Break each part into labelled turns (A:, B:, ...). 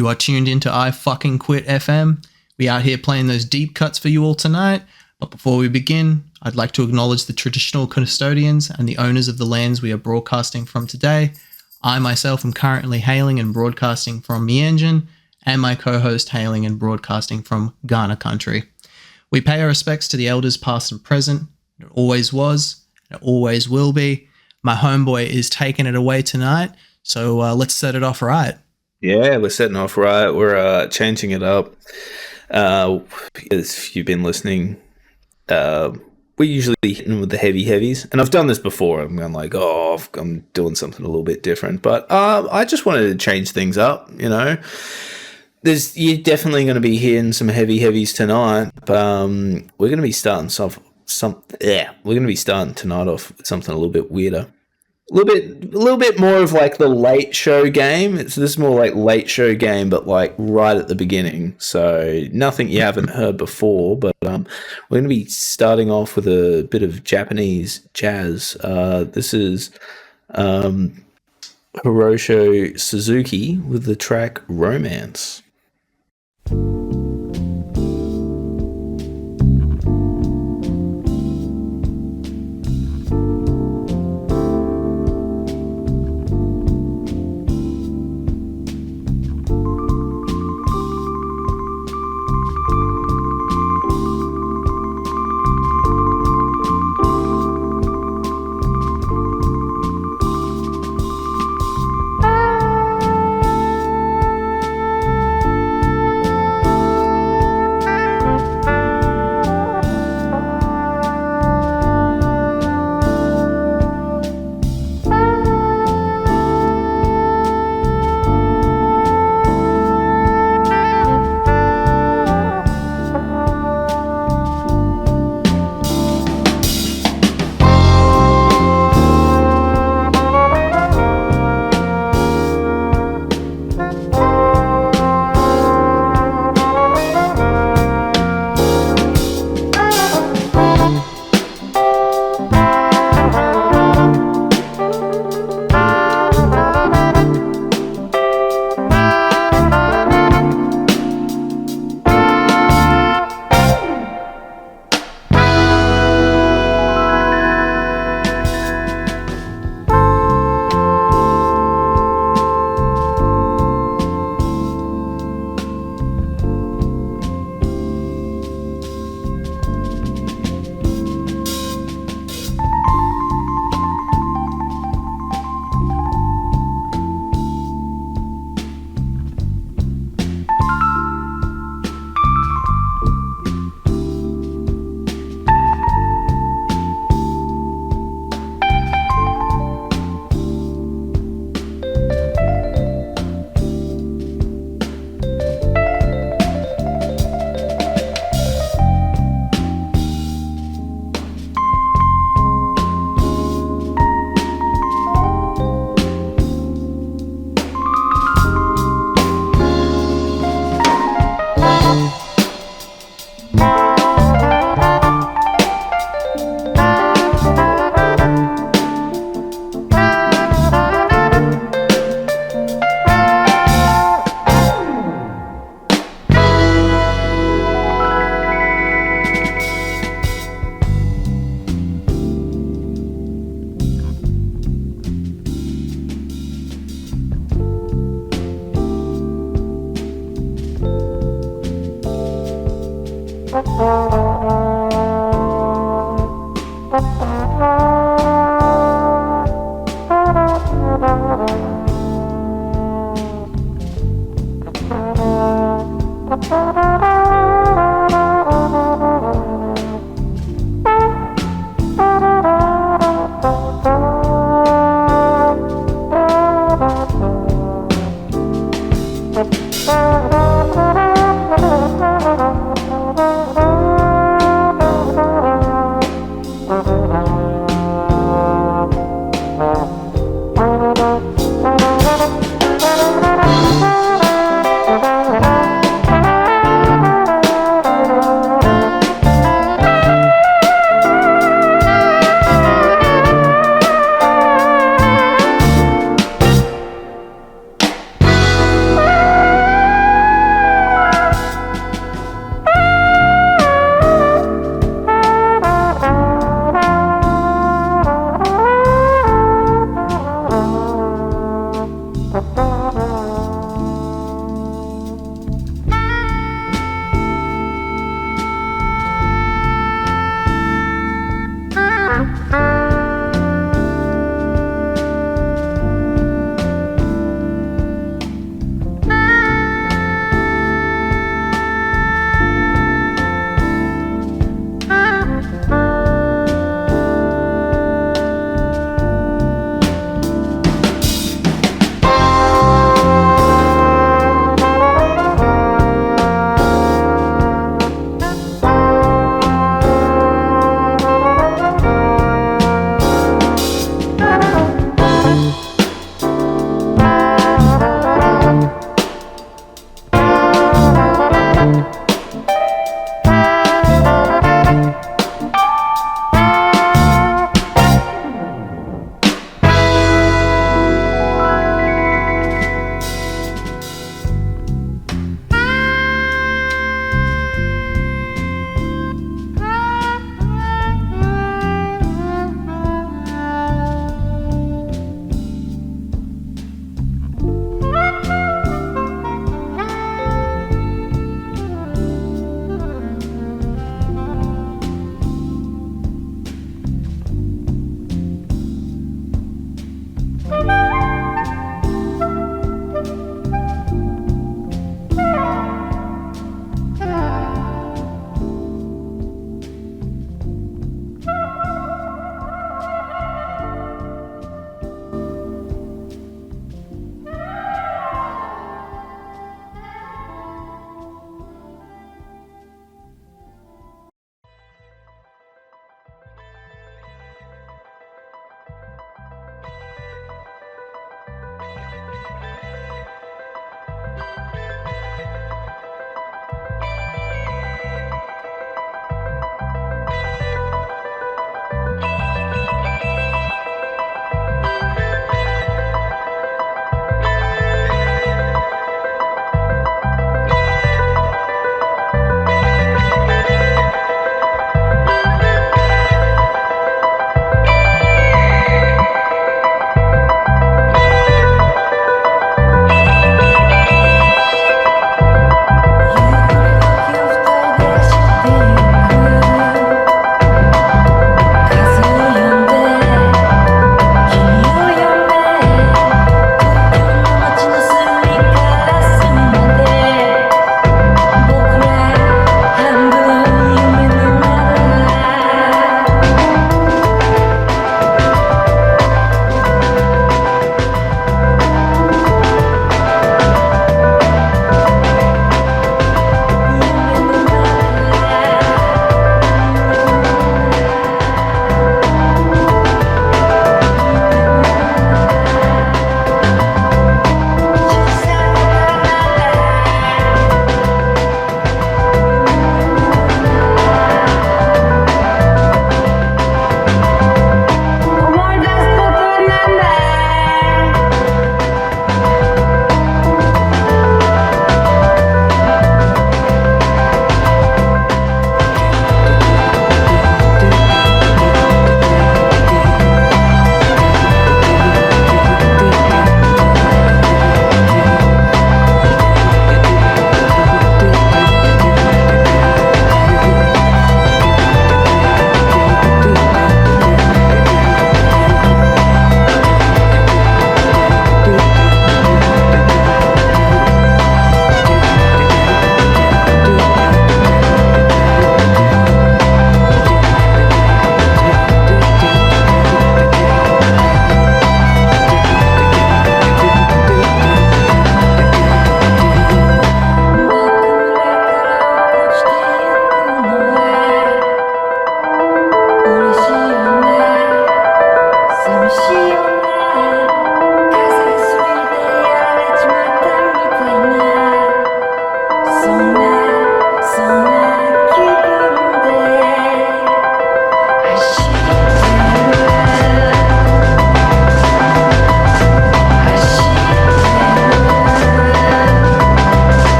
A: You are tuned into I Fucking Quit FM. We out here playing those deep cuts for you all tonight. But before we begin, I'd like to acknowledge the traditional custodians and the owners of the lands we are broadcasting from today. I myself am currently hailing and broadcasting from Mianjin, and my co-host hailing and broadcasting from Ghana country. We pay our respects to the elders past and present. It always was, and it always will be. My homeboy is taking it away tonight, so let's set it off right.
B: Yeah, we're setting off right. We're changing it up. If you've been listening, we're usually hitting with the heavies, and I've done this before. I'm like, I'm doing something a little bit different, but I just wanted to change things up. You know, you're definitely going to be hearing some heavies tonight, but we're going to be starting we're going to be starting tonight off with something a little bit weirder. A little bit more of like the late show game. This is more like late show game, but like right at the beginning. So nothing you haven't heard before. But we're going to be starting off with a bit of Japanese jazz. This is Hiroshi Suzuki with the track Romance.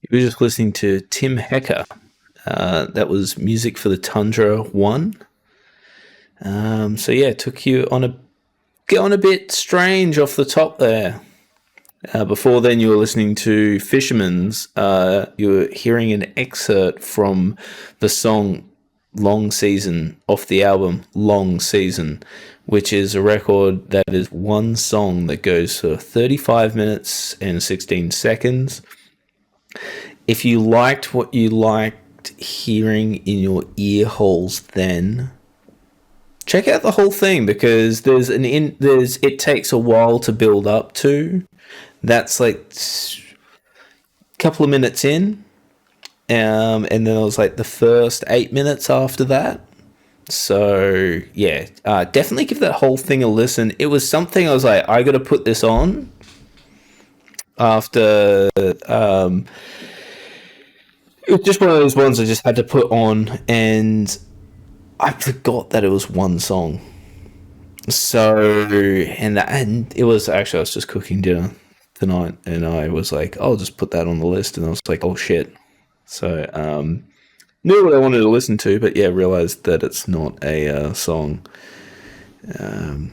B: We were just listening to Tim Hecker. That was music for the Tundra 1. So yeah, it took you on a bit strange off the top there. Before then, you were listening to Fishmans. You were hearing an excerpt from the song Long Season off the album Long Season, which is a record that is one song that goes for 35 minutes and 16 seconds. If you liked what you liked hearing in your ear holes then, check out the whole thing, because it takes a while to build up to. That's like a couple of minutes in, and then it was like the first 8 minutes after that. So yeah, definitely give that whole thing a listen. It was something I was like, I got to put this on after. It was just one of those ones I just had to put on, and I forgot that it was one song. So, and it was actually, I was just cooking dinner tonight, and I was like, I'll just put that on the list, and I was like, oh shit. So, knew what I wanted to listen to, but yeah, realized that it's not a song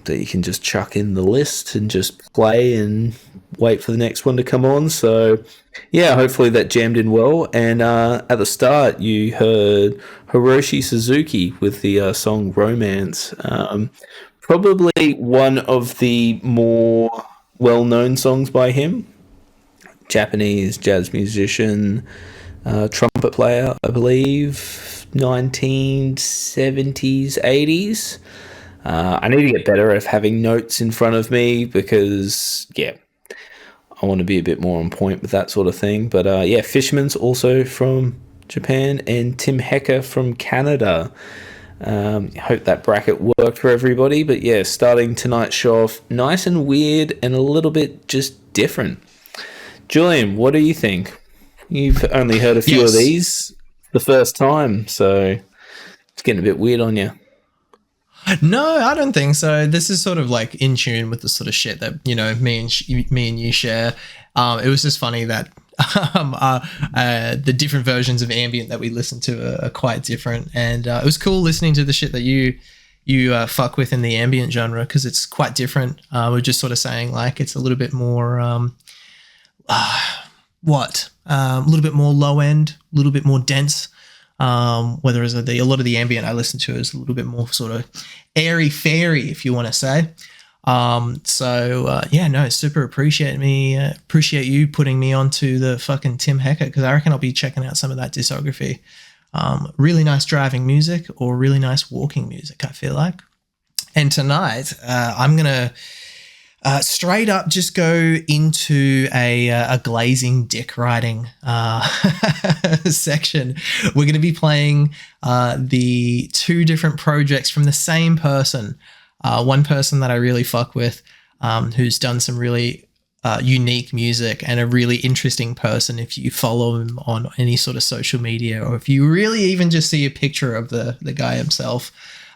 B: that you can just chuck in the list and just play and wait for the next one to come on. So yeah, hopefully that jammed in well. And at the start, you heard Hiroshi Suzuki with the song Romance. Probably one of the more well-known songs by him. Japanese jazz musician, trumpet player, I believe, 1970s, 80s. I need to get better at having notes in front of me, because, yeah, I want to be a bit more on point with that sort of thing. But, yeah, Fishmans also from Japan, and Tim Hecker from Canada. Hope that bracket worked for everybody. But, yeah, starting tonight's show off nice and weird and a little bit just different. Julian, what do you think? You've only heard a few of these the first time, so it's getting a bit weird on you.
A: No, I don't think so. This is sort of like in tune with the sort of shit that, you know, me and you share. It was just funny that the different versions of ambient that we listen to are quite different, and it was cool listening to the shit that you fuck with in the ambient genre, because it's quite different. We're just sort of saying like it's a little bit more a little bit more low end, a little bit more dense. Whereas a lot of the ambient I listen to is a little bit more sort of airy fairy, if you want to say. Super appreciate you putting me onto the fucking Tim Hecker, because I reckon I'll be checking out some of that discography. Really nice driving music or really nice walking music, I feel like. And tonight, I'm gonna straight up just go into a glazing dick riding section. We're going to be playing the two different projects from the same person. One person that I really fuck with, who's done some really unique music, and a really interesting person if you follow him on any sort of social media, or if you really even just see a picture of the guy himself.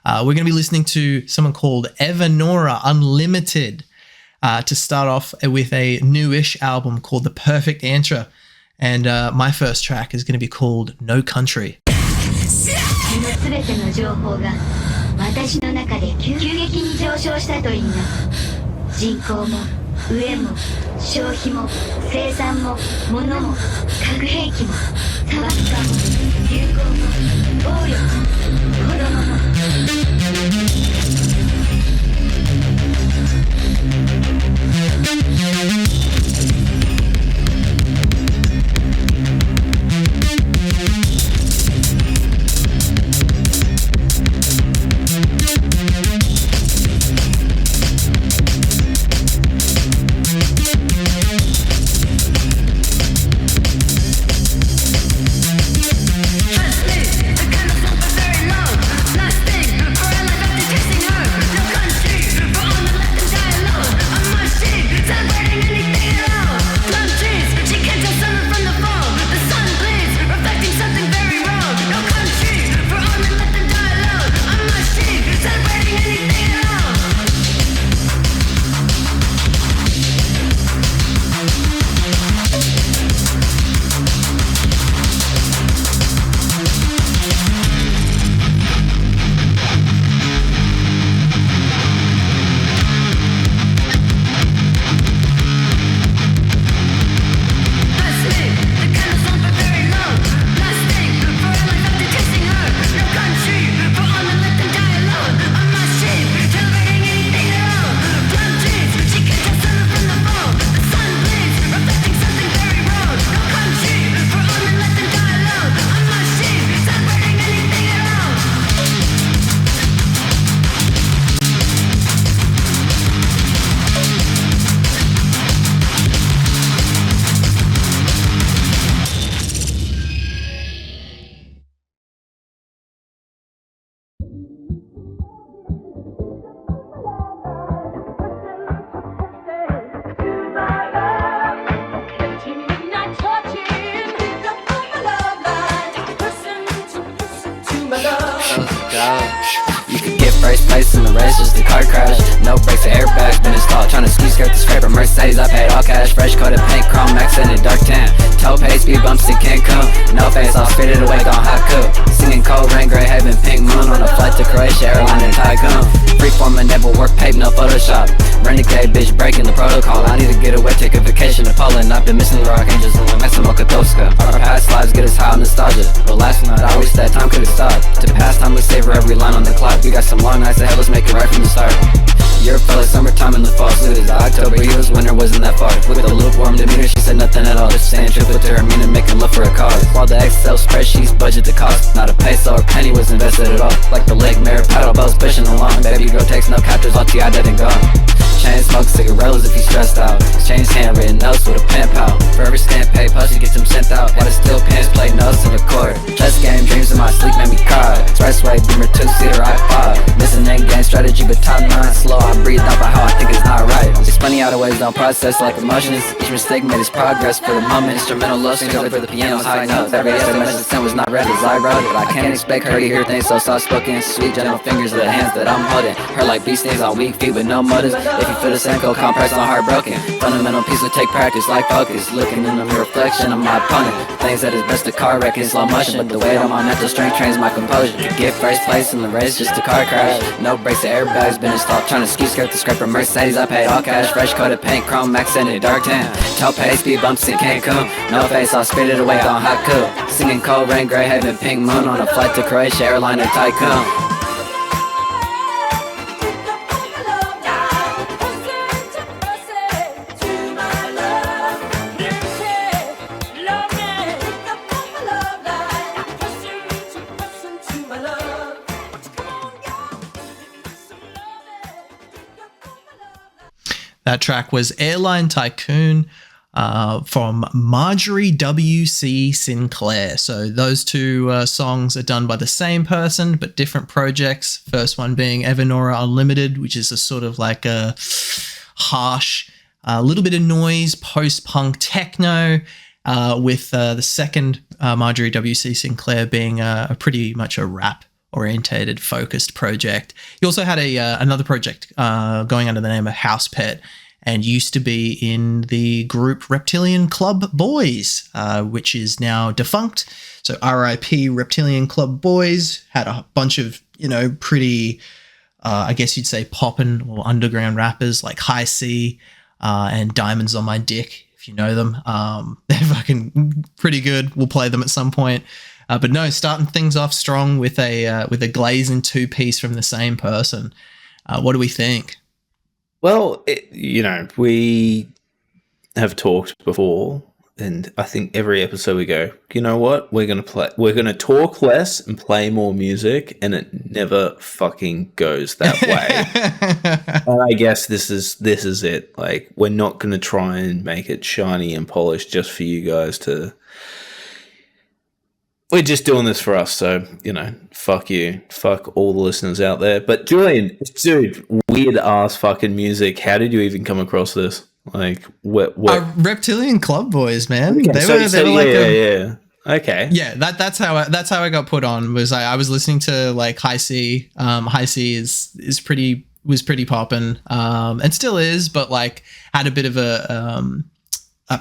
A: We're going to be listening to someone called Evanora Unlimited, to start off with a newish album called The Perfect Answer. And my first track is going to be called No Country. 全ての情報が私の中で急激に上昇したといいな。人口も飢えも消費も生産も物も核兵器も砂漠化も流行も暴力も子供も。
C: You could get first place in the race, just a car crash. No brakes or airbags been installed. Tryna ski skirt the scraper Mercedes, I paid all cash. Fresh coated paint, chrome max in a dark tan. Toe pay, speed bumps in Cancun. No face, all spirited away, gone haiku. Singing cold rain, gray heaven, pink moon. On a flight to Croatia, Airliner, Tycoon. Freeform and never work, paper, no Photoshop. Renegade bitch breaking the protocol. I need to get away, take a vacation to Poland. I've been missing the Rock Angels and the Maximo Katoska. Our past lives get us high on nostalgia, but last night I wish that time could've stopped. To pass time, we savor every line on the clock. We got some long nights ahead, let's make it right from the start. Europe felt like summertime in the fall suit. It's October, years winter wasn't that far. With a lukewarm demeanor, she said nothing at all. Just saying triple to her meaning, making love for a cause. While the Excel spreadsheets budget the cost, not a peso or penny was invested at all. Like the Lake Mare paddle boats pushing along. Baby girl takes no captors, all T.I. dead and gone. Chain smoke cigarillos if you stressed out. Exchange handwritten notes with a pen pal. Forever stamp pay, plus you get them sent out. While the steel pants play notes in the court. Chess game, dreams in my sleep made me cry. Expressway, Beamer, 2-seater iPod. Missing an end game strategy, but top 9 slow. I breathe out by how I think it's not right. It's funny how the waves don't process like emotions. Each mistake made its progress for the moment. Instrumental love strings for the piano's high notes. Every essay message sent was not read as I wrote it. I can't expect her to hear things so soft spoken. Sweet gentle fingers of the hands that I'm holding. Her like bee stings on weak feet with no motives. If you feel the same, go compressed on heartbroken. Fundamental piece will take practice like focus. Looking in the reflection of my opponent. Things that is best a car wreck in slow motion, but the weight on my mental strength trains my composure. To get first place in the race, just a car crash. No brakes, the airbags been installed. Trying to ski skirt the scraper Mercedes. I paid all cash, fresh coated paint, chrome accented dark tan. Toe pace, speed bumps in Cancun. No face, I'll spirited away on haiku. Singing cold rain, gray heaven, pink moon on a flight to Croatia, Airliner Tycoon.
A: That track was Airline Tycoon from Marjorie W.C. Sinclair. So those two songs are done by the same person, but different projects. First one being Evanora Unlimited, which is a sort of like a harsh, a little bit of noise, post-punk techno, with the second Marjorie W.C. Sinclair being a pretty much a rap orientated focused project. He also had another project going under the name of House Pet and used to be in the group Reptilian Club Boys, which is now defunct. So RIP Reptilian Club Boys. Had a bunch of, pretty, I guess you'd say poppin' or underground rappers like High C and Diamonds on My Dick, if you know them. They're fucking pretty good. We'll play them at some point. But no, starting things off strong with a Glazing 2-piece from the same person. What do we think?
B: Well, we have talked before, and I think every episode we go, you know what? We're gonna talk less and play more music, and it never fucking goes that way. And I guess this is it. Like, we're not gonna try and make it shiny and polished just for you guys to. We're just doing this for us, so, fuck you. Fuck all the listeners out there. But Julian, dude, weird-ass fucking music. How did you even come across this? Like, what?
A: Reptilian Club Boys, man.
B: Okay,
A: They were like
B: yeah. Okay.
A: Yeah, that's how I got put on. Was I was listening to like High C. High C was pretty poppin', and still is, but like had a bit of a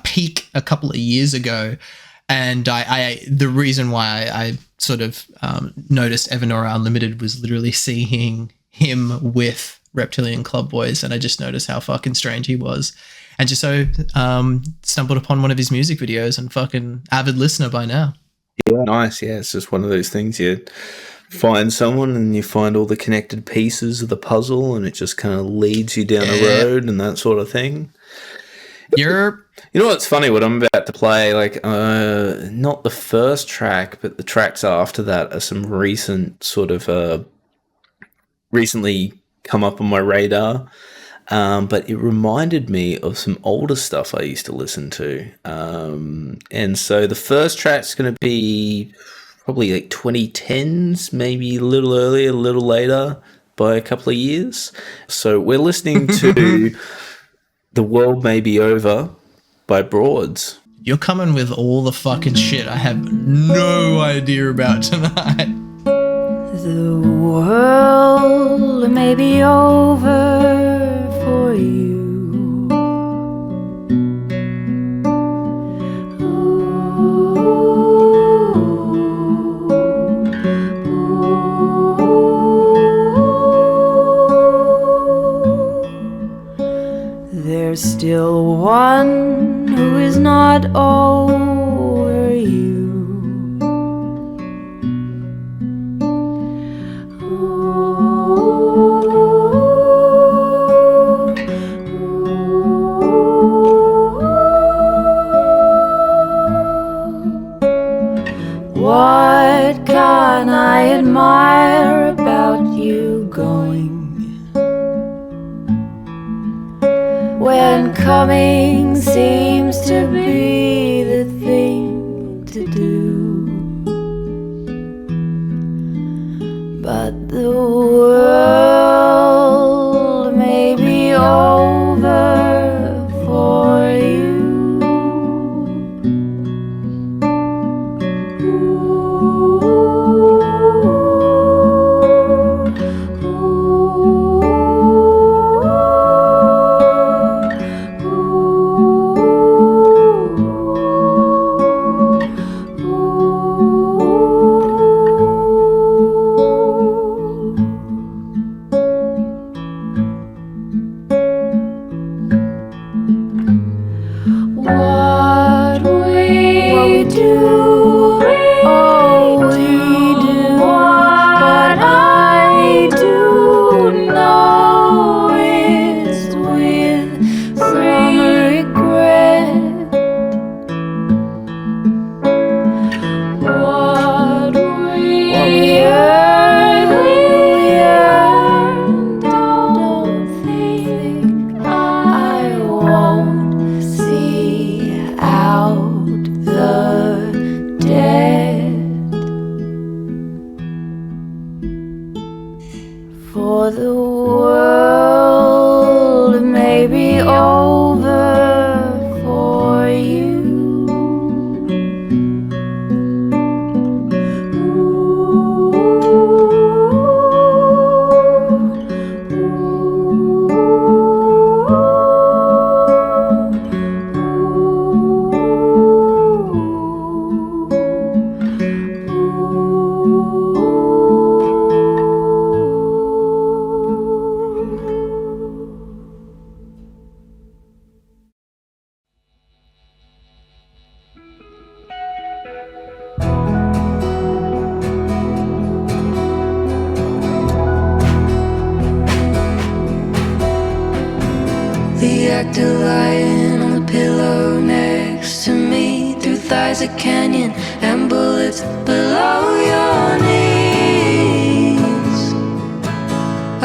A: peak a couple of years ago. And I the reason why I sort of noticed Evanora Unlimited was literally seeing him with Reptilian Club Boys, and I just noticed how fucking strange he was, and just so stumbled upon one of his music videos, and fucking avid listener by now.
B: Yeah, nice. Yeah, it's just one of those things. You find someone and you find all the connected pieces of the puzzle, and it just kind of leads you down a road and that sort of thing. You know what's funny? What I'm about to play, like, not the first track, but the tracks after that are some recent sort of recently come up on my radar. But it reminded me of some older stuff I used to listen to. And so the first track's going to be probably like 2010s, maybe a little earlier, a little later by a couple of years. So we're listening to The World May Be Over by Broads.
A: You're coming with all the fucking shit I have no idea about tonight.
D: The world may be over for you. There's still one who is not over you. What can I admire about you going? When coming seems to be the thing to do, but the world do, oh, we do, but I do know it's with some regret. What we earn, don't think I won't see out the dead. For the world may be over for you. The actor lying on the pillow next to me, through thighs a canyon and bullets below your knees.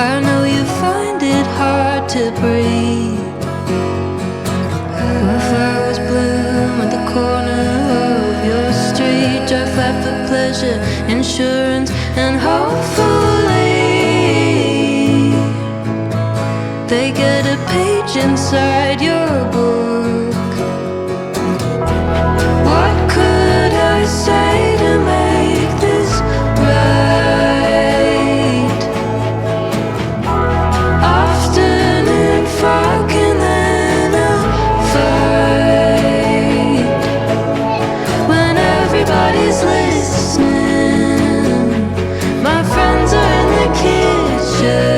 D: I know you find it hard to breathe. When flowers bloom at the corner of your street, drive flat for pleasure, insurance, and hopefully they get a page inside your book. What could I say to make this right? Afternoon fog and then a fight. When everybody's listening, my friends are in the kitchen.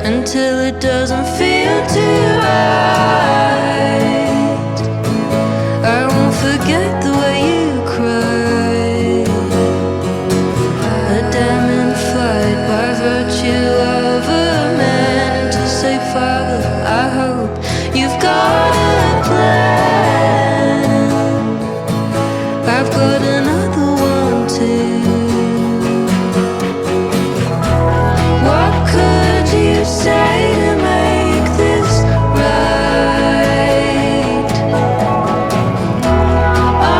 D: Until it doesn't feel too right. I won't forget the way you cried. A damn in flight by virtue of a man to say, Father, I hope you've got a plan. I've got another one too. What could you say to make this right?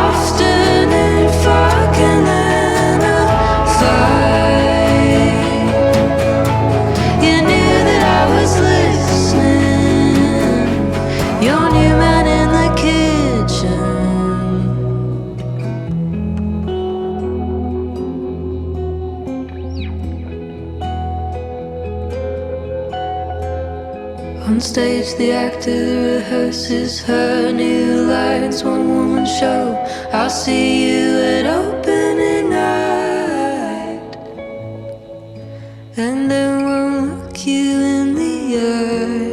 D: Afternoon fog and then a fight. You knew that I was listening. Your new man in the kitchen. On stage, the actor rehearses her new lines. One woman show. I'll see you at opening night, and then won't look you in the eye.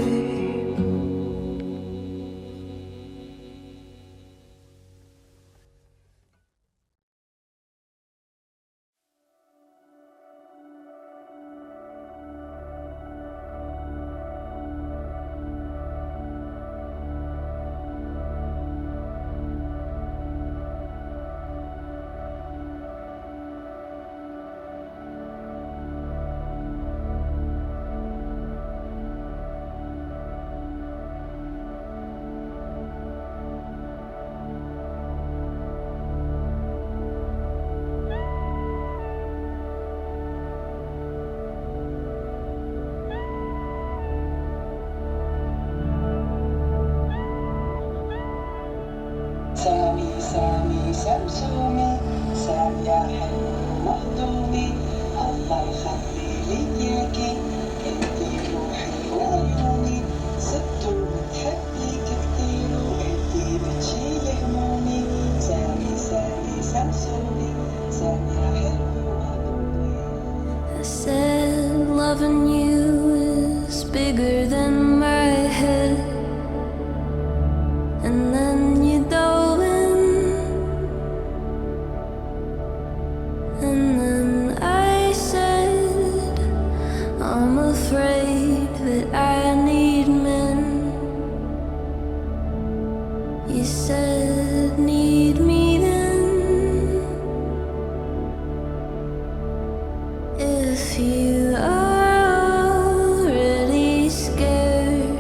E: سامي سامي سمسومي سامية حلو مهضومي الله يخلي لي اياكي انتي روحي وعيوني ست بتحبك كتير وانتي بتشيلي همومي سامي
D: You said need me then. If you are already scared,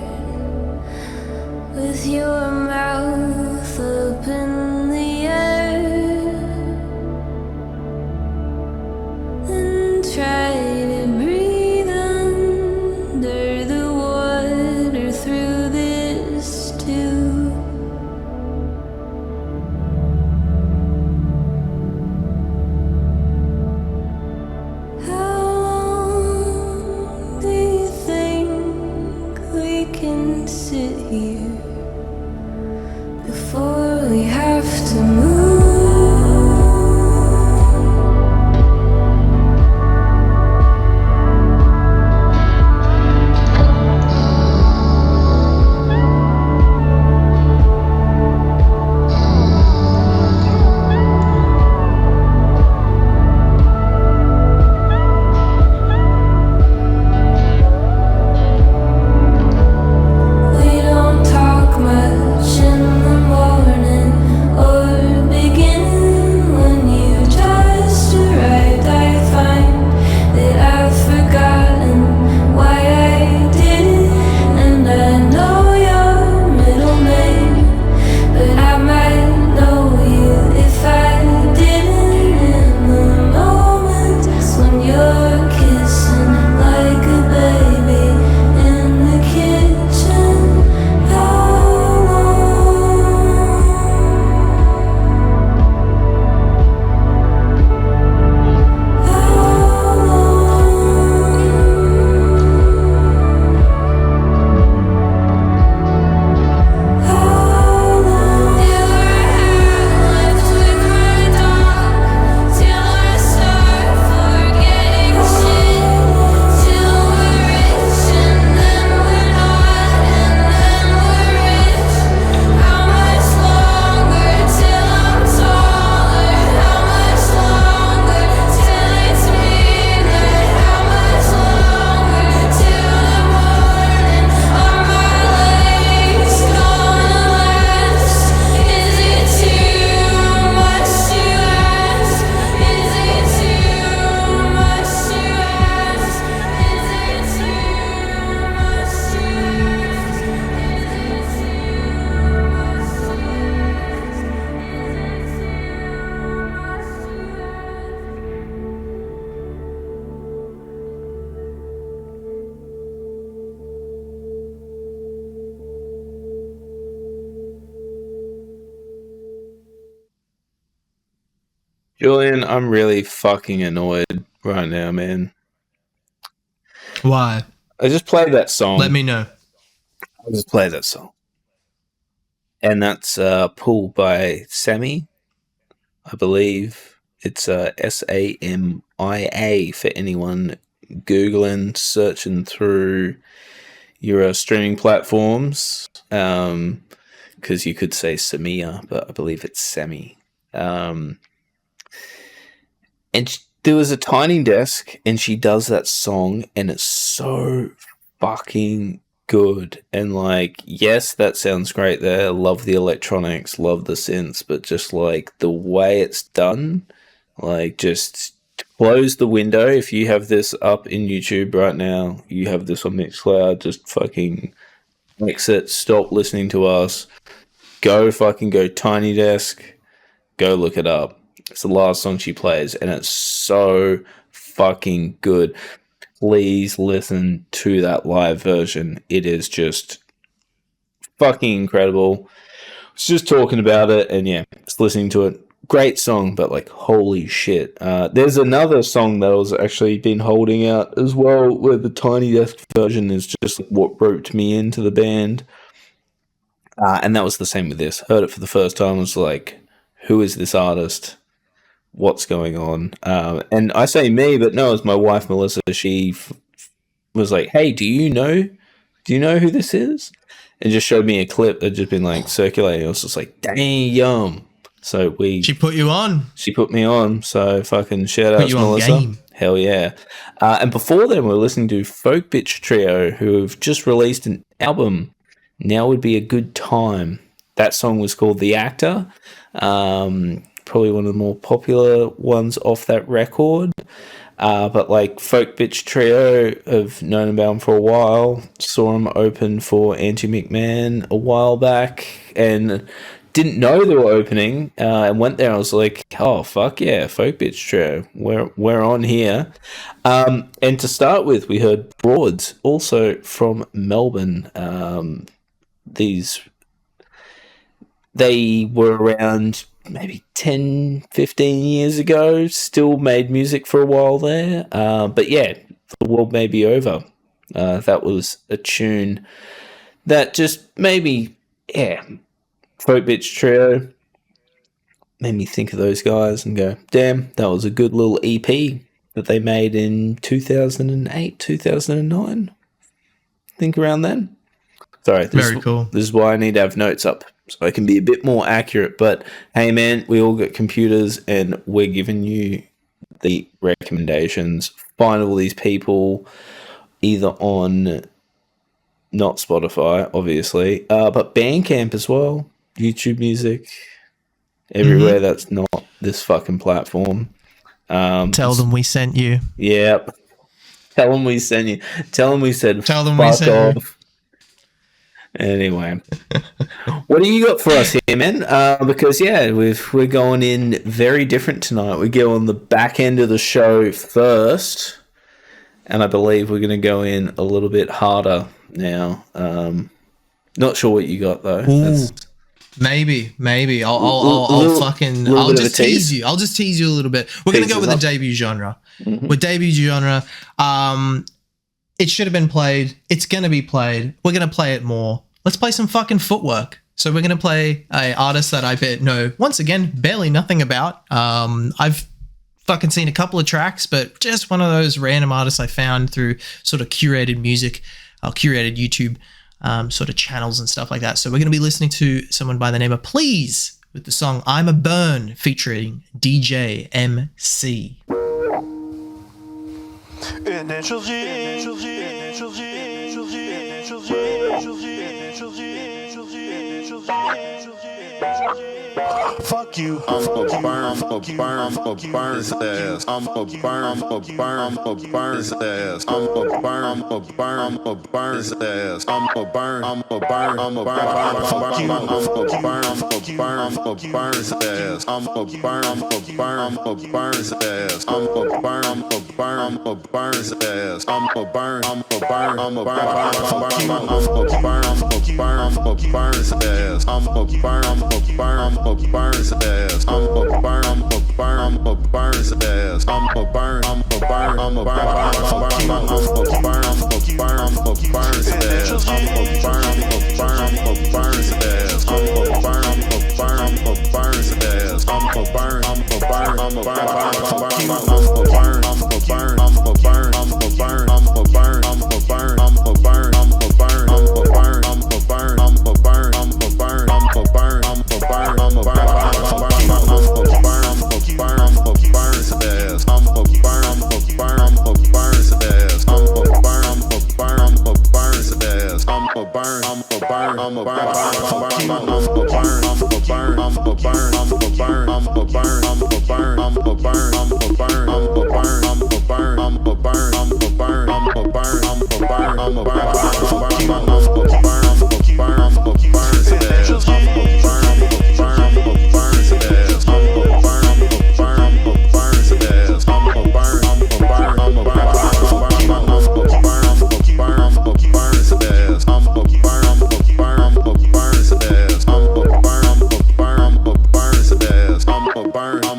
D: with your mouth up in the air, then try to breathe under the water through this too. How long do you think we can sit here before we have to move? We don't talk much in the morning or begin when you just arrived. I find that I've forgotten why I did it, and I know your middle name, but I might know you if I didn't. In the moments when you're kissing like a baby in the kitchen, how long? How long? Till I have left with my dog, till I start forgetting shit, till we're rich and then we're not, and then we're rich. How much longer till I'm taller? How much longer till it's midnight? How much longer till the morning? Are my legs gonna last? Is it too much to ask? Is it too much to ask? Is it too much to ask?
B: Julian, I'm really fucking annoyed right now, man.
A: Why?
B: I just played that song.
A: Let me know.
B: I just played that song. And that's pulled by Samia, I believe. It's Samia for anyone Googling, searching through your streaming platforms. Because you could say Samia, but I believe it's Samia. And there was a Tiny Desk, and she does that song, and it's so fucking good. And like, yes, that sounds great there. Love the electronics, love the synths, but just like the way it's done, like just close the window. If you have this up in YouTube right now, you have this on Mixcloud, just fucking exit, stop listening to us, go Tiny Desk, go look it up. It's the last song she plays, and it's so fucking good. Please listen to that live version. It is just fucking incredible. I was just talking about it, and yeah, just listening to it. Great song, but like, holy shit. There's another song that I was actually been holding out as well, where the Tiny Desk version is just what roped me into the band. And that was the same with this. Heard it for the first time, was like, who is this artist? What's going on? And I say me, but no, it's my wife, Melissa. She was like, hey, do you know who this is? And just showed me a clip that just been like circulating. I was just like, damn. So
A: She put you on.
B: She put me on. So fucking shout out to Melissa.
A: Game.
B: Hell yeah. And before then, we were listening to Folk Bitch Trio, who have just released an album. Now would be a good time. that song was called The Actor. Probably one of the more popular ones off that record. But like Folk Bitch Trio, have known about them for a while. Saw them open for Angie McMahon a while back, and didn't know they were opening. And went there. I was like, oh fuck yeah, Folk Bitch Trio, we're on here. And to start with, we heard Broads, also from Melbourne. They were around maybe 10, 15 years ago, still made music for a while there. But yeah, The World May Be Over. That was a tune that just maybe, Folk Bitch Trio made me think of those guys and go, damn, that was a good little EP that they made in 2008, 2009. I think around then. Sorry.
A: Very cool.
B: This is why I need to have notes up, so I can be a bit more accurate. But hey, man, we all got computers, and we're giving you the recommendations. Find all these people either on not Spotify, obviously, but Bandcamp as well, YouTube Music, everywhere that's not this fucking platform.
A: Tell them we sent you.
B: Yep. Tell them we sent you. Tell them we said
A: Tell them
B: fuck
A: we sent
B: off. Anyway, what do you got for us here, man? Because we're going in very different tonight. We go on the back end of the show first, and I believe we're going to go in a little bit harder now. Not sure what you got though.
A: Maybe. I'll just tease you. I'll just tease you a little bit. We're going to go with a debut genre. With debut genre, it should have been played. It's going to be played. We're going to play it more. Let's play some fucking Footwork. So we're going to play an artist that I know, once again, barely nothing about. I've fucking seen a couple of tracks, but just one of those random artists I found through sort of curated music, curated YouTube sort of channels and stuff like that. So we're going to be listening to someone by the name of Please with the song I'm a Burn featuring DJ.MC.
F: Fuck you. I'm a burn his ass. I'm a burn his ass. I'm a burn his ass. I'm a burn. Fuck you. I'm a burn his ass. I'm a burn his ass. I'm a burn his ass. I'm a burn. Fuck you. I'm a burn his ass. I'm a burn his ass. I'm a burn his ass. I'm a burn his ass. I'm a burn his ass. I'm a burn his ass. I'm a burn his ass. I'm a burn his ass. I'm a burn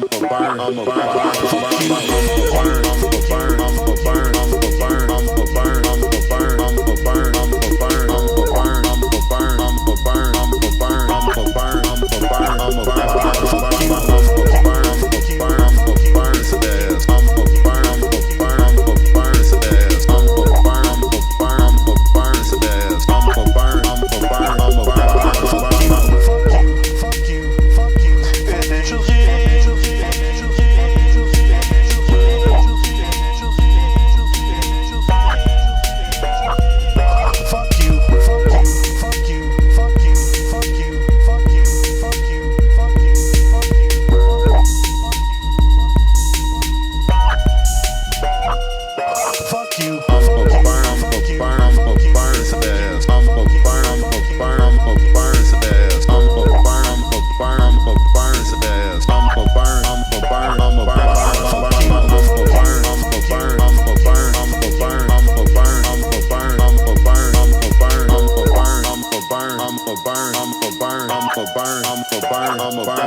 F: burn, I'ma burn, I'ma burn.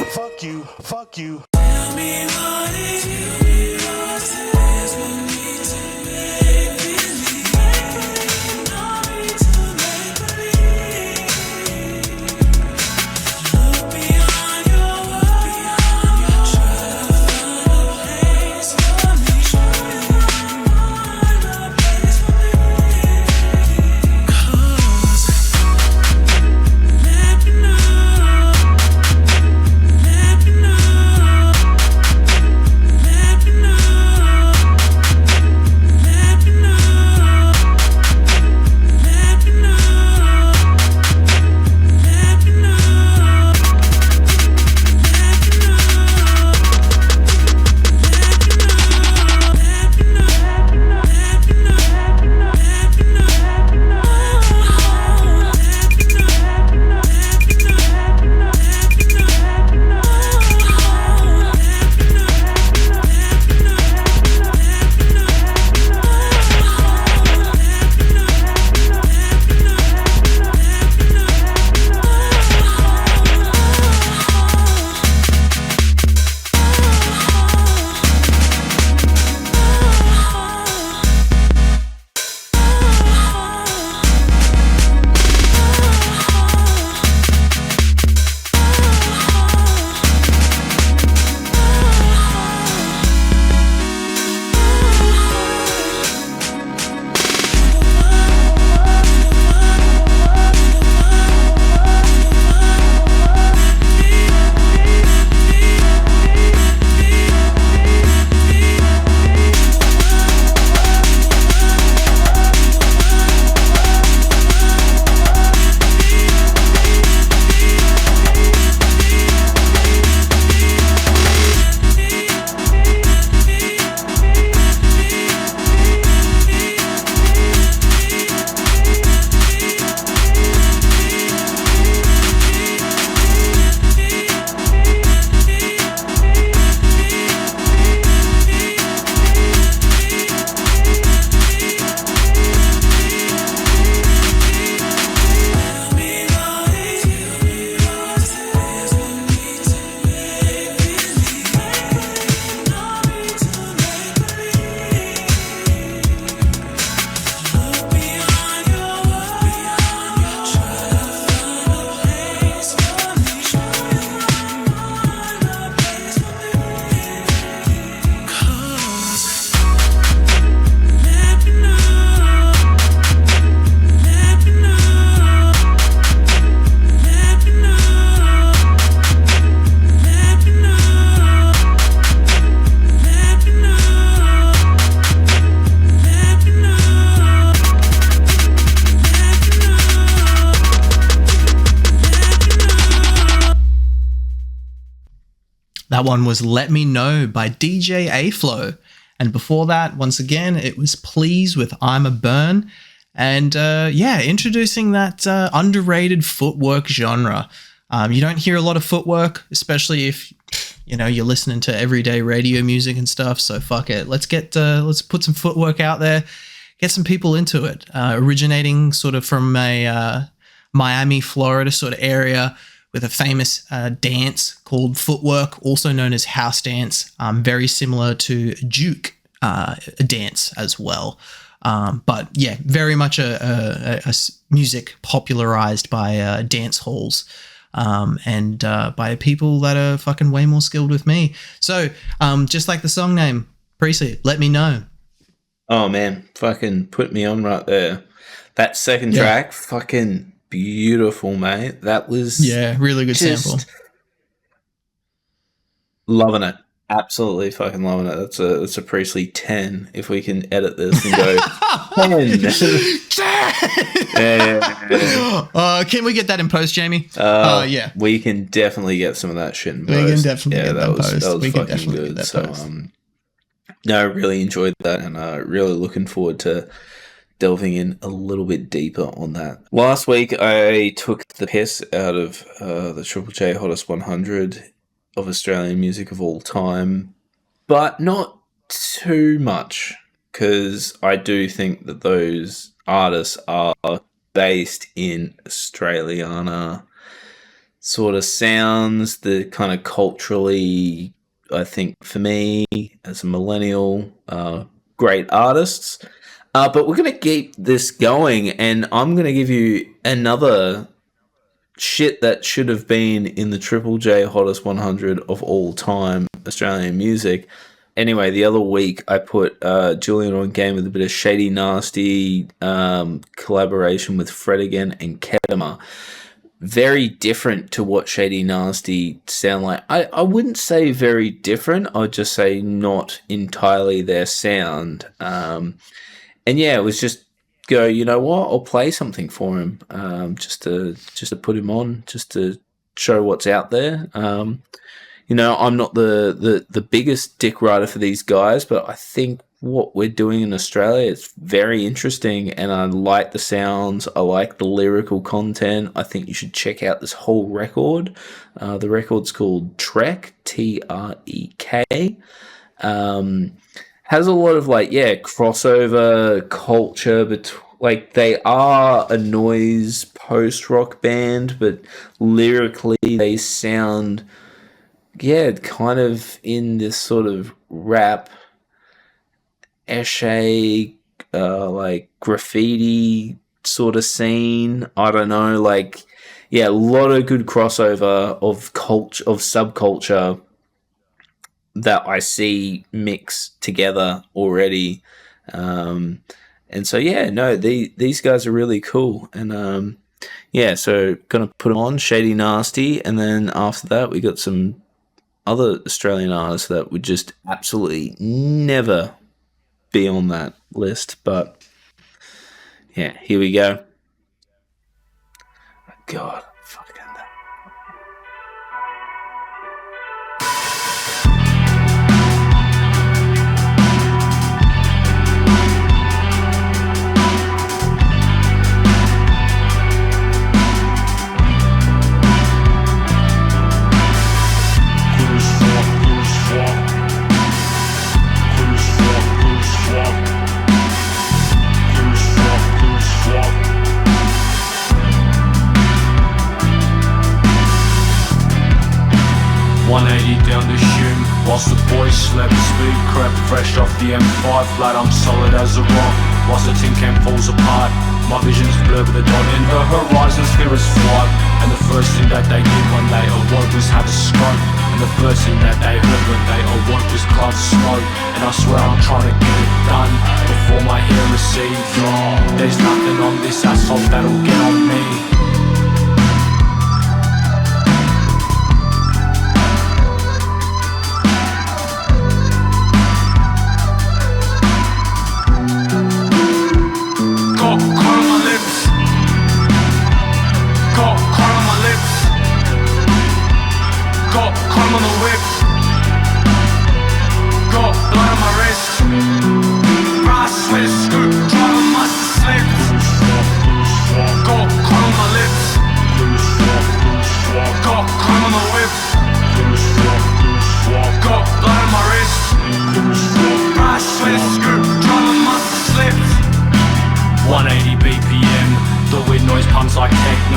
F: Fuck you, fuck you.
D: Tell me what it is we need to make believe. No need to make believe. Look beyond your world. Try to find a place for me. Find a place for me. 'Cause let me know. Let me know. Let me know. Let me know. Let me know. Let me know.
A: That one was Let Me Know by DJ Aflow. And before that, once again, it was Please with I'm a Burn. And introducing that underrated footwork genre. You don't hear a lot of footwork, especially if you're listening to everyday radio music and stuff. So fuck it, let's put some footwork out there, get some people into it. Originating sort of from a Miami, Florida sort of area with a famous dance called footwork, also known as house dance, very similar to juke dance as well. But yeah, very much a music popularized by dance halls and by people that are fucking way more skilled with me. So just like the song name, Priestley, Let Me Know.
B: Oh man, fucking put me on right there. That second track, fucking beautiful, mate. That was
A: really good sample.
B: Loving it. Absolutely fucking loving it. That's a Priestley 10 if we can edit this and go 10.
A: 10! Can we get that in post, Jamie? Yeah.
B: We can definitely get some of that shit in post.
A: We can definitely get that in post.
B: That was
A: we can
B: fucking
A: definitely
B: good.
A: Get that post.
B: No, I really enjoyed that and really looking forward to delving in a little bit deeper on that. Last week, I took the piss out of the Triple J Hottest 100 of Australian music of all time, but not too much, because I do think that those artists are based in Australiana, sort of sounds, the kind of culturally, I think for me as a millennial, great artists. But we're going to keep this going, and I'm going to give you another shit that should have been in the Triple J Hottest 100 of all time Australian music. Anyway, the other week I put Julian on game with a bit of Shady Nasty collaboration with Fred Again and Kedema. Very different to what Shady Nasty sound like. I wouldn't say very different. I'd just say not entirely their sound. And yeah, it was just go, you know what? I'll play something for him, just to put him on, just to show what's out there. You know, I'm not the biggest dick rider for these guys, but I think what we're doing in Australia is very interesting, and I like the sounds. I like the lyrical content. I think you should check out this whole record. The record's called Trek, Trek. Has a lot of crossover culture, but they are a noise post-rock band, but lyrically they sound kind of in this sort of rap esche graffiti sort of scene. I don't know, a lot of good crossover of culture, of subculture that I see mixed together already. And so these guys are really cool. And so gonna put them on Shady Nasty, and then after that we got some other Australian artists that would just absolutely never be on that list, but yeah, here we go. God, fucking that.
G: Down the Hume, whilst the boys slept, speed crept fresh off the M5, lad, I'm solid as a rock, whilst the tin can falls apart, my vision's blurred with a dot in the horizon, spirits fly, and the first thing that they did when they awoke was have a stroke, and the first thing that they heard when they awoke was cloud smoke, and I swear I'm trying to get it done, before my hair recedes, there's nothing on this asphalt that'll get on me.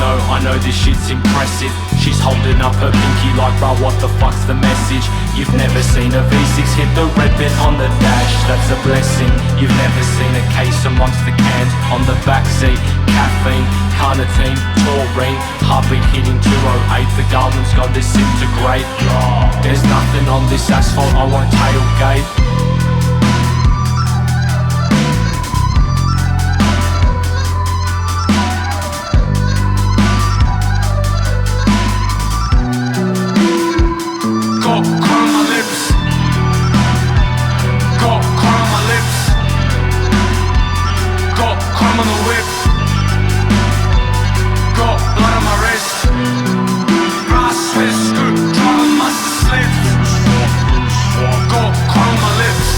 G: I know this shit's impressive. She's holding up her pinky like, bruh, what the fuck's the message? You've never seen a V6 hit the red bit on the dash, that's a blessing. You've never seen a case amongst the cans on the backseat. Caffeine, carnitine, taurine, heartbeat hitting 208. The garment's gonna disintegrate. There's nothing on this asphalt, I won't tailgate. Got chrome on my lips.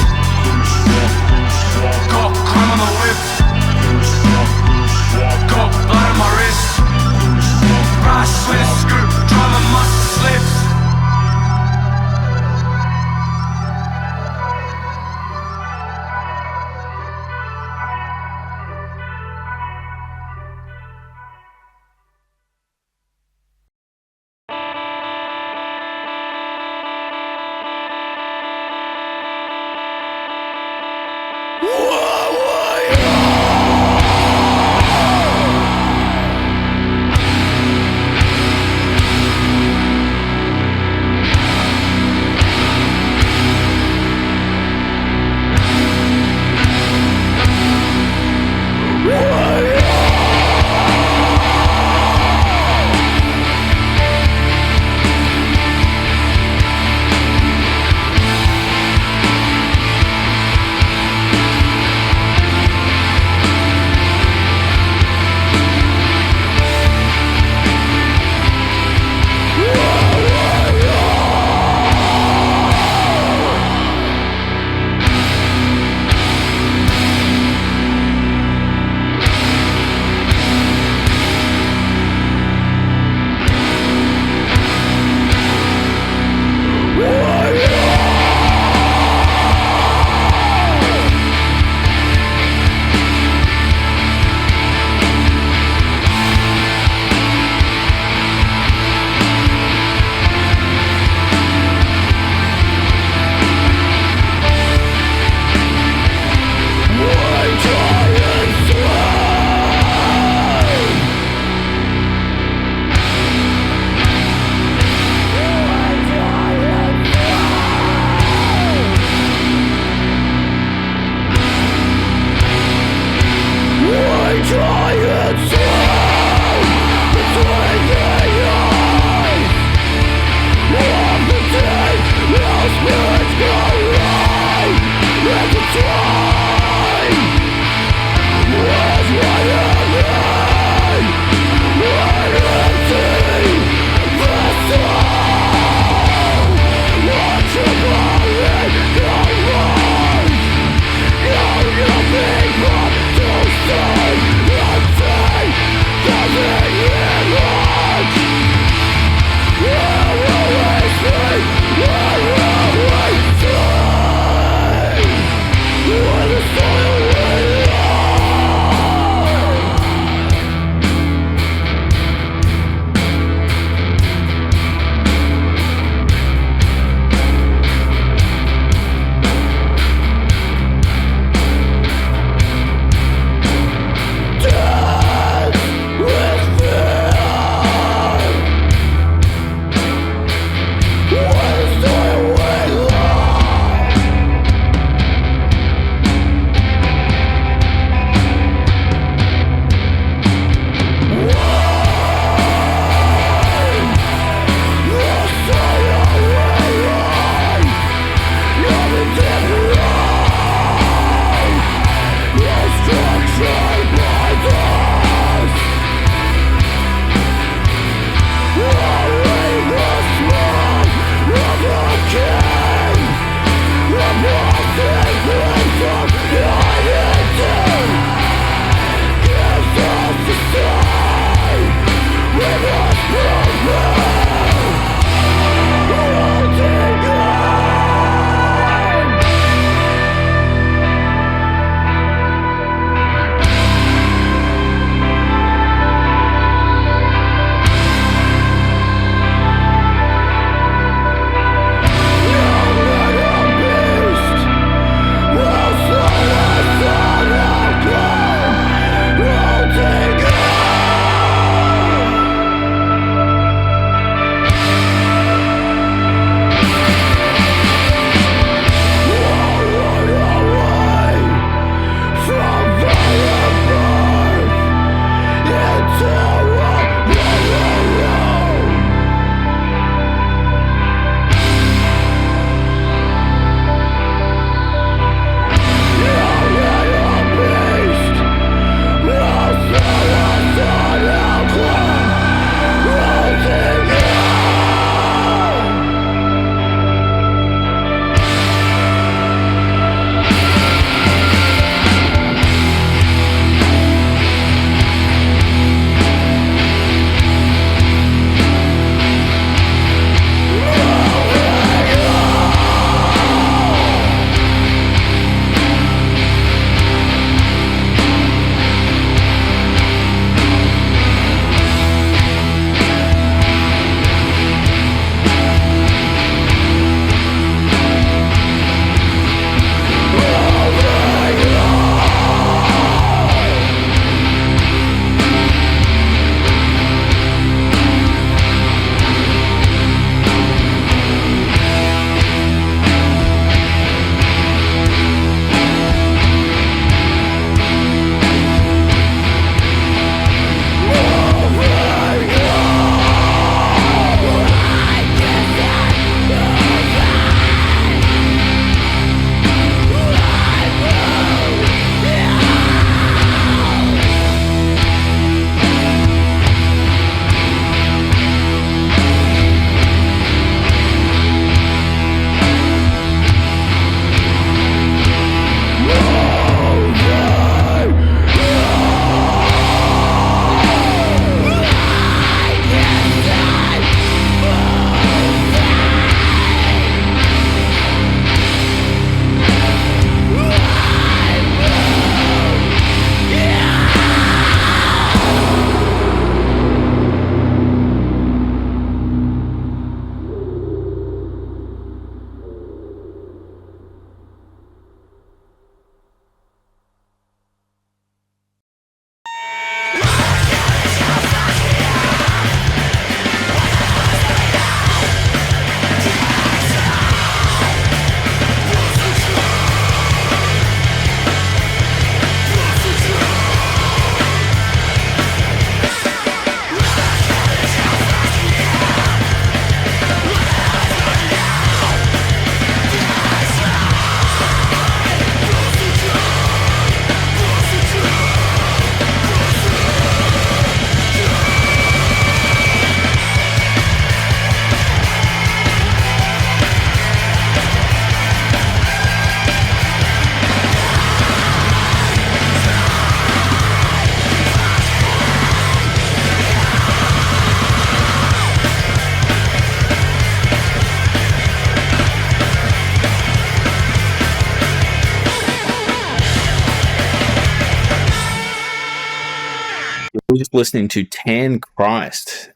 B: we're just listening to Tan Christ,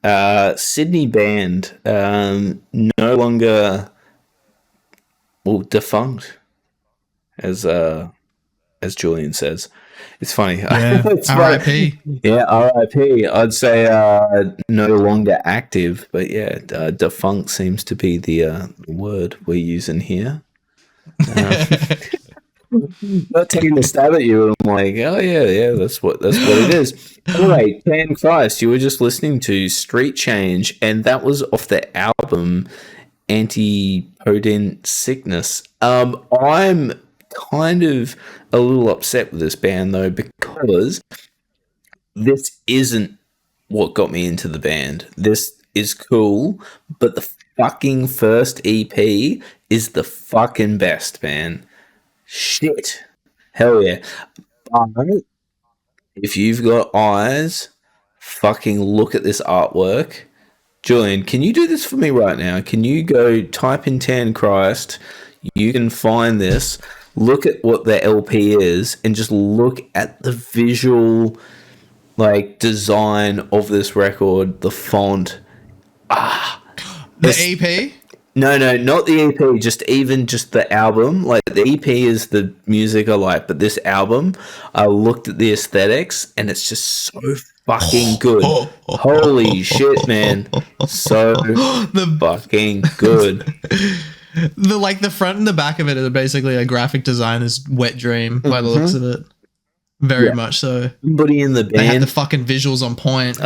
B: Sydney band, no longer, well, defunct, as Julian says. It's funny.
A: Yeah,
B: It's
A: R.I.P.
B: Yeah, R.I.P. I'd say no longer active, but yeah, defunct seems to be the word we're using here. Not taking a stab at you, and I'm like, oh yeah, that's what it is. Anyway, Tan Christ, you were just listening to Street Change, and that was off the album Antipodent Sickness. I'm kind of a little upset with this band though, because this isn't what got me into the band. This is cool, but the fucking first EP is the fucking best, man. Shit. Hell yeah. But if you've got eyes, fucking look at this artwork. Julian, can you do this for me right now? Can you go type in Tan Christ? You can find this. Look at what the LP is and just look at the visual design of this record, the font.
A: The EP?
B: No, not the EP, just the album. Like, the EP is the music I like, but this album, I looked at the aesthetics and it's just so fucking good. Holy shit, man. So fucking good.
A: The front and the back of it are basically a graphic designer's wet dream by the looks of it. Very much so.
B: Somebody in the band,
A: they had the fucking visuals on point.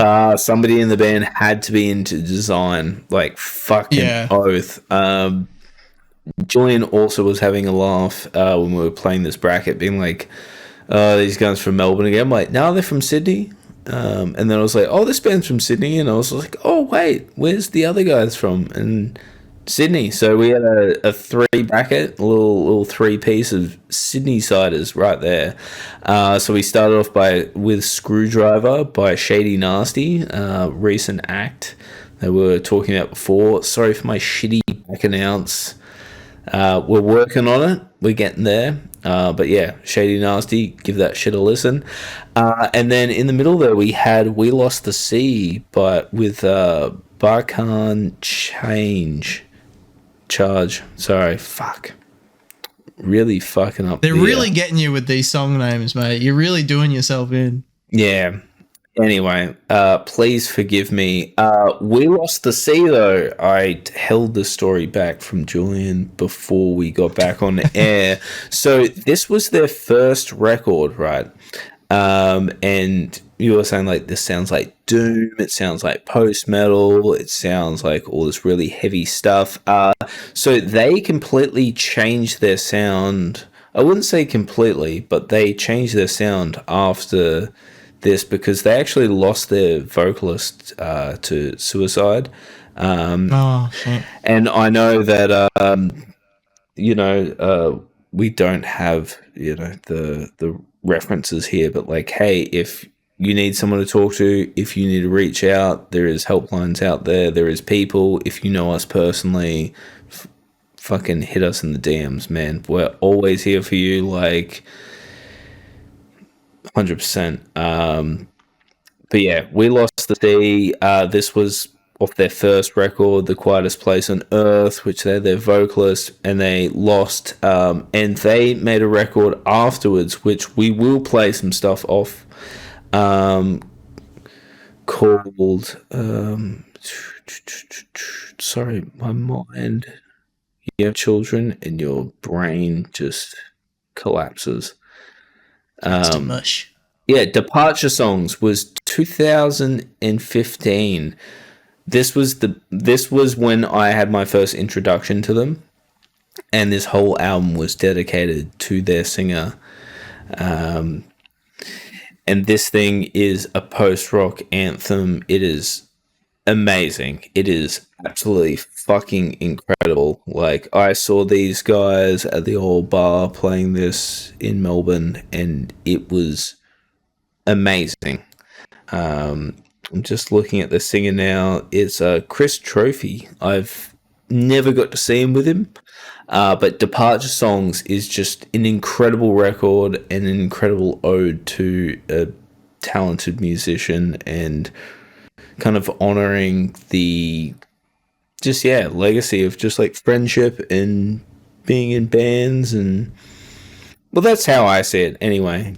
B: Somebody in the band had to be into design, oath. Julian also was having a laugh when we were playing this bracket, being like, these guys from Melbourne again. I'm like, no, they're from Sydney. And then I was like, oh, this band's from Sydney. And I was like, oh, wait, where's the other guys from? And Sydney. So we had a three bracket, a little three piece of Sydney ciders right there. So we started off with SCREWDRIVA by Shady Nasty, recent act that we were talking about before. Sorry for my shitty back announce. We're working on it. We're getting there. But yeah, Shady Nasty, give that shit a listen. And then in the middle there we had We Lost the Sea, but with Barkhan Charge. Sorry, fuck. Really fucking up.
A: They're really getting you with these song names, mate. You're really doing yourself in.
B: Yeah. Anyway, please forgive me. We Lost the Sea, though. I held the story back from Julian before we got back on the air. So this was their first record, right? And you were saying, this sounds like doom, it sounds like post-metal, it sounds like all this really heavy stuff. So they completely changed their sound. I wouldn't say completely, but they changed their sound after this because they actually lost their vocalist to suicide. And I know that, we don't have, the references here, but hey, if you need someone to talk to, if you need to reach out, there is helplines out there. There is people. If you know us personally, fucking hit us in the DMs, man. We're always here for you, 100%. But yeah, We Lost the Sea. This was off their first record, The Quietest Place on Earth, which they're their vocalist, and they lost. And they made a record afterwards, which we will play some stuff off, called sorry, my mind. You have children and your brain just collapses.
A: It's too much.
B: Yeah, Departure Songs was 2015. This was when I had my first introduction to them, and this whole album was dedicated to their singer. And this thing is a post-rock anthem. It is amazing. It is absolutely fucking incredible. I saw these guys at the old bar playing this in Melbourne, and it was amazing. I'm just looking at the singer now. It's Chris Trophy. I've never got to see him with him. But Departure Songs is just an incredible record and an incredible ode to a talented musician and kind of honoring the legacy of just like friendship and being in bands. And well, that's how I see it anyway.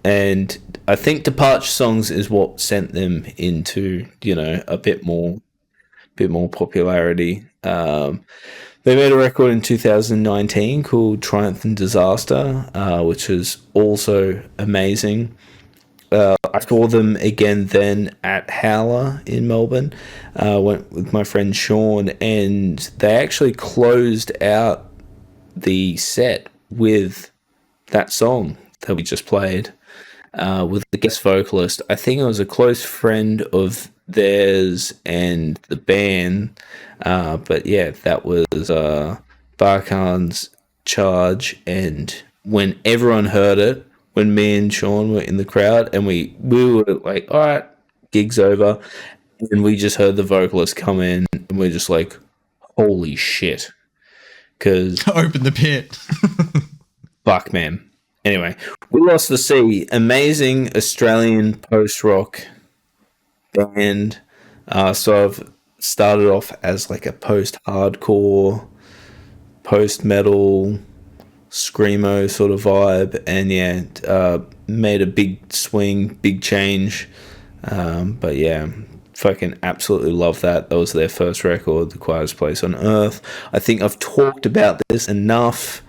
B: And I think Departure Songs is what sent them into, you know, a bit more popularity. They made a record in 2019 called Triumph and Disaster, which is also amazing. I saw them again then at Howler in Melbourne. Went with my friend Sean, and they actually closed out the set with that song that we just played, with the guest vocalist. I think it was a close friend of theirs and the band. But yeah, that was Barkhan's Charge, and when everyone heard it, when me and Sean were in the crowd, and we were like, all right, gig's over, and we just heard the vocalist come in, and we're just like, holy shit. Because
A: open the pit.
B: Fuck, man. Anyway, We Lost the Sea, amazing Australian post-rock band. So I've started off as like a post-hardcore, post-metal, screamo sort of vibe, and yeah, made a big swing, big change. But yeah, fucking absolutely love that. That was their first record, The Quietest Place on Earth. I think I've talked about this enough.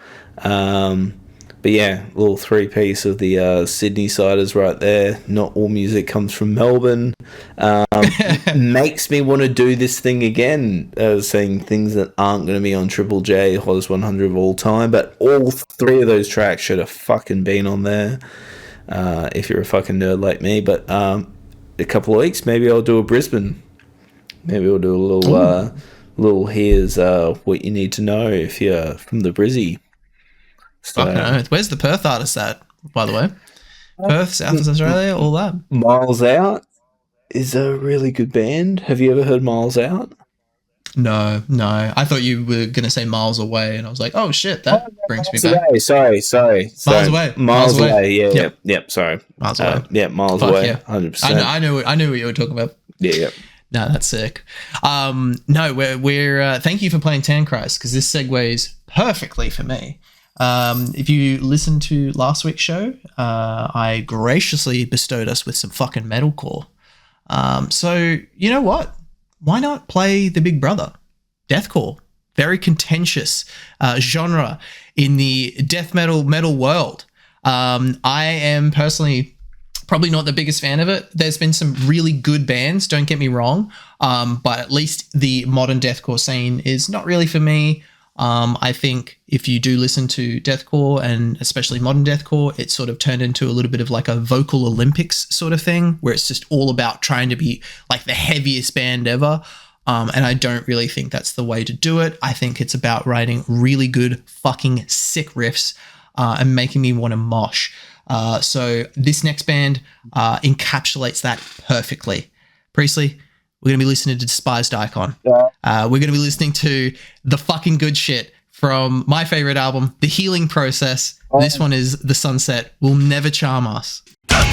B: But yeah, little three-piece of the Sydney siders right there. Not all music comes from Melbourne. Makes me want to do this thing again, saying things that aren't going to be on Triple J, Hottest 100 of all time. But all three of those tracks should have fucking been on there, if you're a fucking nerd like me. But a couple of weeks, maybe I'll do a Brisbane. Maybe we'll do a little here's what you need to know if you're from the Brizzy. So,
A: Fucking oath. Where's the Perth artist at, by the way? Perth, South Australia, all that.
B: Miles Out is a really good band. Have you ever heard Miles Out?
A: No. I thought you were going to say Miles Away, and I was like, oh shit, that brings me back.
B: Away. Sorry. Miles Away. Yep. Sorry.
A: Miles Away.
B: Miles Away. Yeah. 100%.
A: I knew what you were talking about.
B: Yeah.
A: No, that's sick. No, we're thank you for playing Tanchrist, because this segues perfectly for me. If you listened to last week's show, I graciously bestowed us with some fucking metalcore. So you know what? Why not play the big brother, deathcore? Very contentious genre in the death metal world. I am personally probably not the biggest fan of it. There's been some really good bands, don't get me wrong, but at least the modern deathcore scene is not really for me. I think if you do listen to deathcore, and especially modern deathcore, it's sort of turned into a little bit of like a vocal Olympics sort of thing, where it's just all about trying to be like the heaviest band ever. And I don't really think that's the way to do it. I think it's about writing really good fucking sick riffs and making me want to mosh. So this next band encapsulates that perfectly. Priestley, we're going to be listening to Despised Icon. We're going to be listening to the fucking good shit from my favorite album, The Healing Process. This one is The Sunset Will Never Charm Us.
H: Don't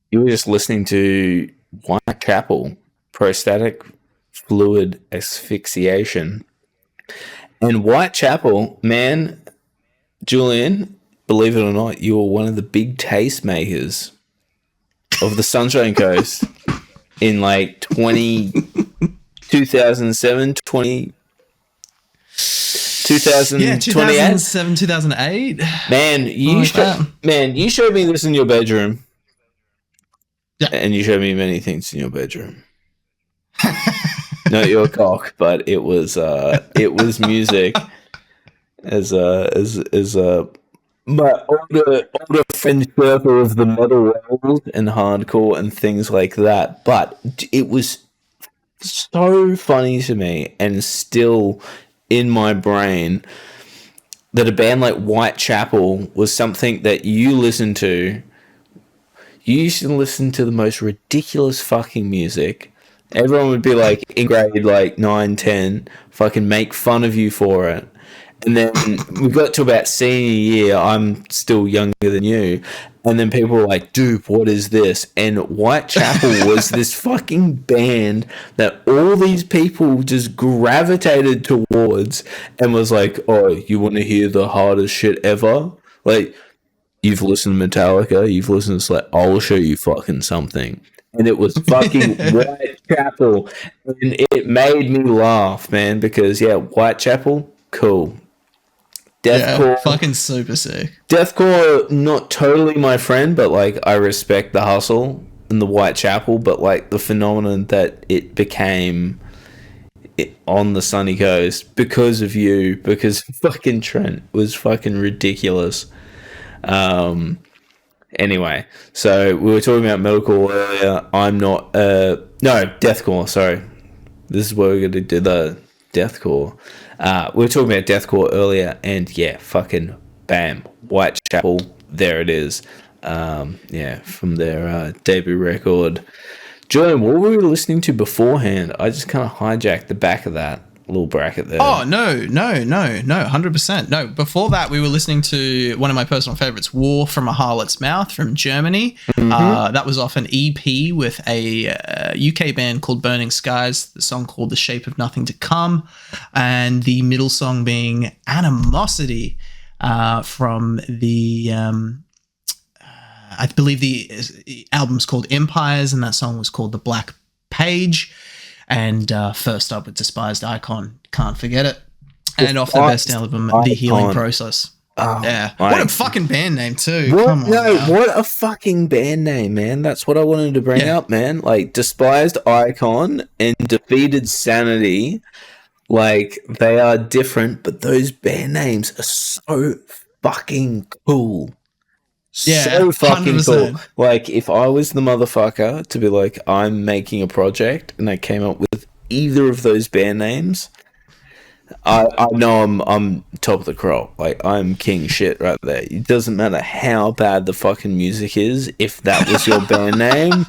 B: You were just listening to Whitechapel, Prostatic Fluid Asphyxiation. And Whitechapel, man, Julian, believe it or not, you were one of the big tastemakers of the Sunshine Coast in like 2007,
A: 2007, 2008.
B: Man, you showed me this in your bedroom. Yeah. And you showed me many things in your bedroom. Not your cock, but it was music as my older friend surfer of the metal world and hardcore and things like that. But it was so funny to me and still in my brain that a band like Whitechapel was something that you listened to. You used to listen to the most ridiculous fucking music. Everyone would be like, in grade like 9, 10, fucking make fun of you for it. And then we got to about senior year. I'm still younger than you. And then people were like, dude, what is this? And Whitechapel was this fucking band that all these people just gravitated towards and was like, oh, you want to hear the hardest shit ever? Like, you've listened to Metallica, you've listened to Slayer, I'll show you fucking something. And it was fucking Whitechapel. And it made me laugh, man, because, yeah, Whitechapel, cool. Deathcore,
A: yeah, fucking super sick.
B: Deathcore, not totally my friend, but like I respect the hustle and the Whitechapel, but like the phenomenon that it became on the sunny coast because of you, because fucking Trent was fucking ridiculous. Anyway, so we were talking about metalcore earlier. I'm not deathcore. Sorry, this is where we're going to do the deathcore. We were talking about deathcore earlier, and yeah, fucking bam, Whitechapel, there it is. From their debut record. Julian, what were we listening to beforehand? I just kind of hijacked the back of that little bracket there.
A: Oh, no, 100%. No, before that, we were listening to one of my personal favorites, War from a Harlot's Mouth from Germany. That was off an EP with a UK band called Burning Skies, the song called The Shape of Nothing to Come, and the middle song being Animosity from the... I believe the album's called Empires, and that song was called The Black Page. And first up with Despised Icon, can't forget it. And off the best album, The Healing Process.
B: Oh,
A: yeah, what a fucking band name too.
B: Come on, what a fucking band name, man. That's what I wanted to bring up, man. Like Despised Icon and Defeated Sanity, like they are different, but those band names are so fucking cool.
A: Yeah,
B: so fucking
A: 100%.
B: cool. Like, if I was the motherfucker to be like, I'm making a project, and I came up with either of those band names, I know I'm top of the crop. Like, I'm king shit right there. It doesn't matter how bad the fucking music is. If that was your band name,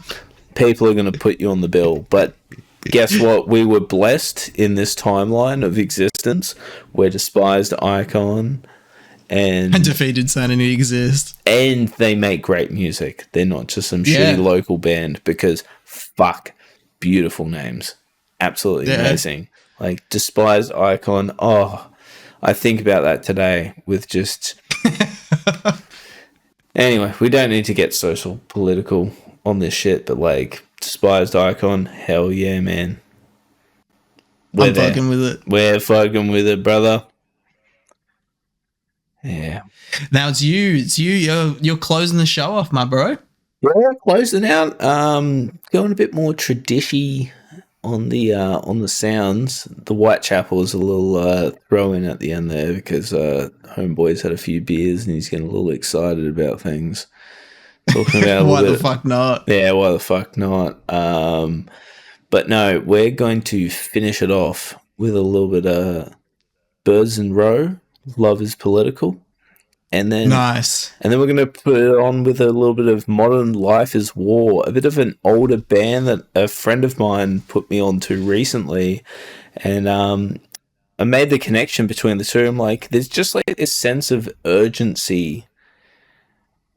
B: people are going to put you on the bill. But guess what? We were blessed in this timeline of existence where Despised Icon and
A: Defeated Sanity exist.
B: And they make great music. They're not just some shitty local band, because fuck, beautiful names. Absolutely amazing. Like Despised Icon. Oh, I think about that today with just... Anyway, we don't need to get social, political on this shit, but like Despised Icon, hell yeah, man.
A: I'm fucking with it.
B: We're fucking with it, brother. Yeah.
A: Now it's you. You're closing the show off, my bro.
B: Yeah, closing out. Going a bit more tradishy on the sounds. The Whitechapel is a little throw in at the end there because homeboy's had a few beers and he's getting a little excited about things. Talking about
A: why the fuck not?
B: Yeah, why the fuck not? But no, we're going to finish it off with a little bit of Birds and Row. Love is Political, and then
A: nice,
B: and then we're going to put it on with a little bit of Modern Life is War, a bit of an older band that a friend of mine put me on to recently, and I made the connection between the two. I'm like, there's just like this sense of urgency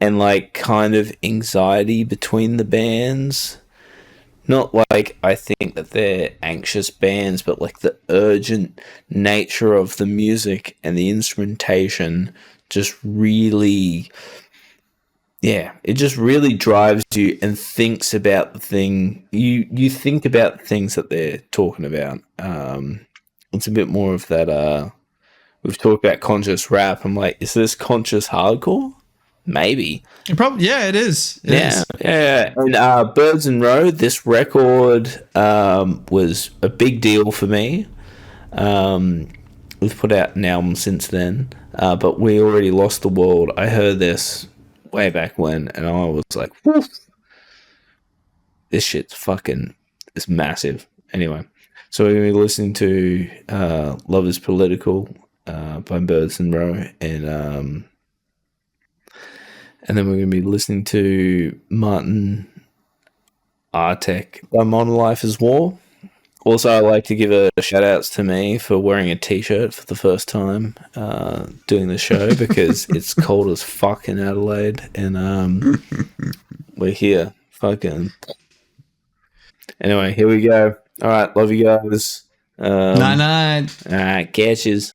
B: and like kind of anxiety between the bands. Not like I think that they're anxious bands, but like the urgent nature of the music and the instrumentation just really, it just really drives you and thinks about the thing. You think about the things that they're talking about. It's a bit more of that, we've talked about conscious rap. I'm like, is this conscious hardcore? Maybe.
A: It is. It is.
B: Yeah. And Birds and Row, this record was a big deal for me. We've put out an album since then, but We Already Lost the World. I heard this way back when, and I was like, woof, this shit's it's massive. Anyway, so we're going to be listening to Love is Political by Birds and Row, and then we're going to be listening to Martin Atchet by Modern Life is War. Also, I'd like to give a shout outs to me for wearing a t-shirt for the first time doing the show because it's cold as fuck in Adelaide and we're here. Fucking. Anyway, here we go. All right, love you guys.
A: Night.
B: All right, catches.